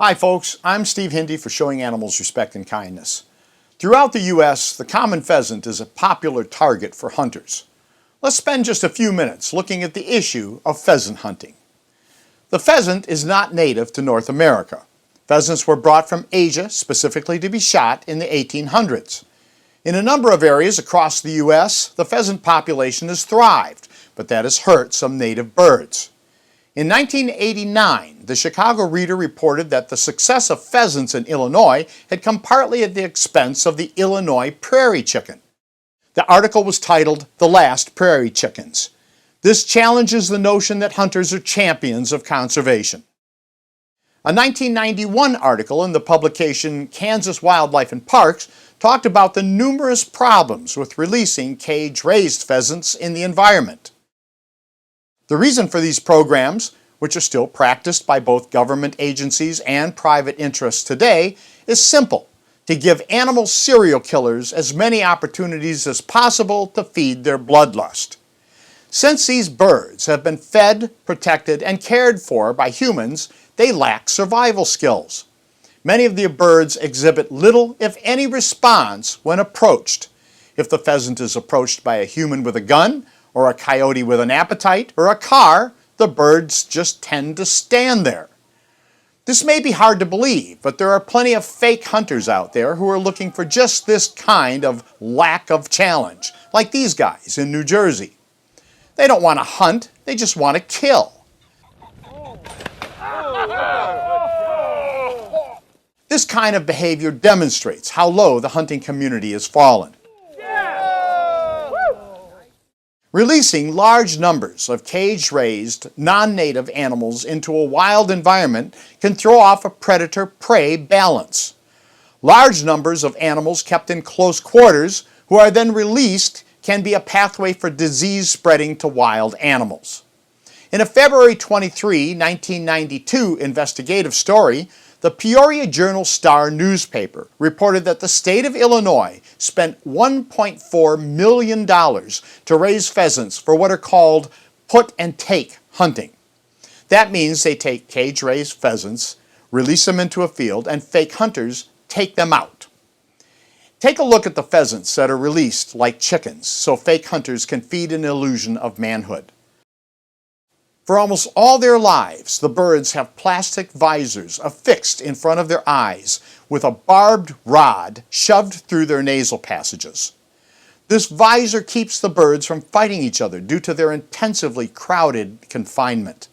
Hi folks, I'm Steve Hindy for Showing Animals Respect and Kindness. Throughout the U.S., the common pheasant is a popular target for hunters. Let's spend just a few minutes looking at the issue of pheasant hunting. The pheasant is not native to North America. Pheasants were brought from Asia specifically to be shot in the 1800s. In a number of areas across the U.S., the pheasant population has thrived, but that has hurt some native birds. In 1989, the Chicago Reader reported that the success of pheasants in Illinois had come partly at the expense of the Illinois prairie chicken. The article was titled, "The Last Prairie Chickens." This challenges the notion that hunters are champions of conservation. A 1991 article in the publication Kansas Wildlife and Parks talked about the numerous problems with releasing cage-raised pheasants in the environment. The reason for these programs, which are still practiced by both government agencies and private interests today, is simple: to give animal serial killers as many opportunities as possible to feed their bloodlust. Since these birds have been fed, protected, and cared for by humans, they lack survival skills. Many of the birds exhibit little, if any, response when approached. If the pheasant is approached by a human with a gun, or a coyote with an appetite, or a car, the birds just tend to stand there. This may be hard to believe, but there are plenty of fake hunters out there who are looking for just this kind of lack of challenge, like these guys in New Jersey. They don't want to hunt, they just want to kill. This kind of behavior demonstrates how low the hunting community has fallen. Releasing large numbers of cage-raised, non-native animals into a wild environment can throw off a predator-prey balance. Large numbers of animals kept in close quarters who are then released can be a pathway for disease spreading to wild animals. In a February 23, 1992 investigative story, the Peoria Journal-Star newspaper reported that the state of Illinois spent $1.4 million to raise pheasants for what are called put-and-take hunting. That means they take cage-raised pheasants, release them into a field, and fake hunters take them out. Take a look at the pheasants that are released like chickens so fake hunters can feed an illusion of manhood. For almost all their lives, the birds have plastic visors affixed in front of their eyes with a barbed rod shoved through their nasal passages. This visor keeps the birds from fighting each other due to their intensively crowded confinement.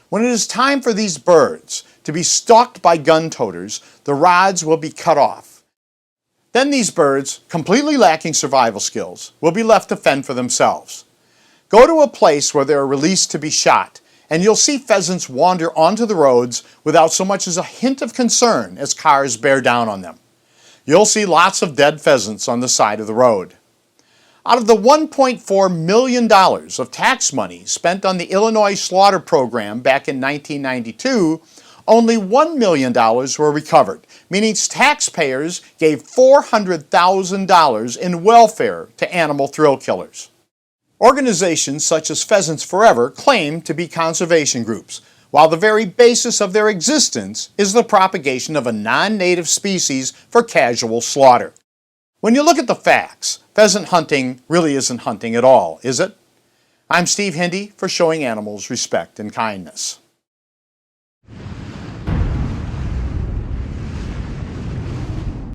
When it is time for these birds to be stalked by gun-toters, the rods will be cut off. Then these birds, completely lacking survival skills, will be left to fend for themselves. Go to a place where they are released to be shot, and you'll see pheasants wander onto the roads without so much as a hint of concern as cars bear down on them. You'll see lots of dead pheasants on the side of the road. Out of the $1.4 million of tax money spent on the Illinois slaughter program back in 1992, only $1 million were recovered, meaning taxpayers gave $400,000 in welfare to animal thrill killers. Organizations such as Pheasants Forever claim to be conservation groups, while the very basis of their existence is the propagation of a non-native species for casual slaughter. When you look at the facts, pheasant hunting really isn't hunting at all, is it? I'm Steve Hindy for Showing Animals Respect and Kindness.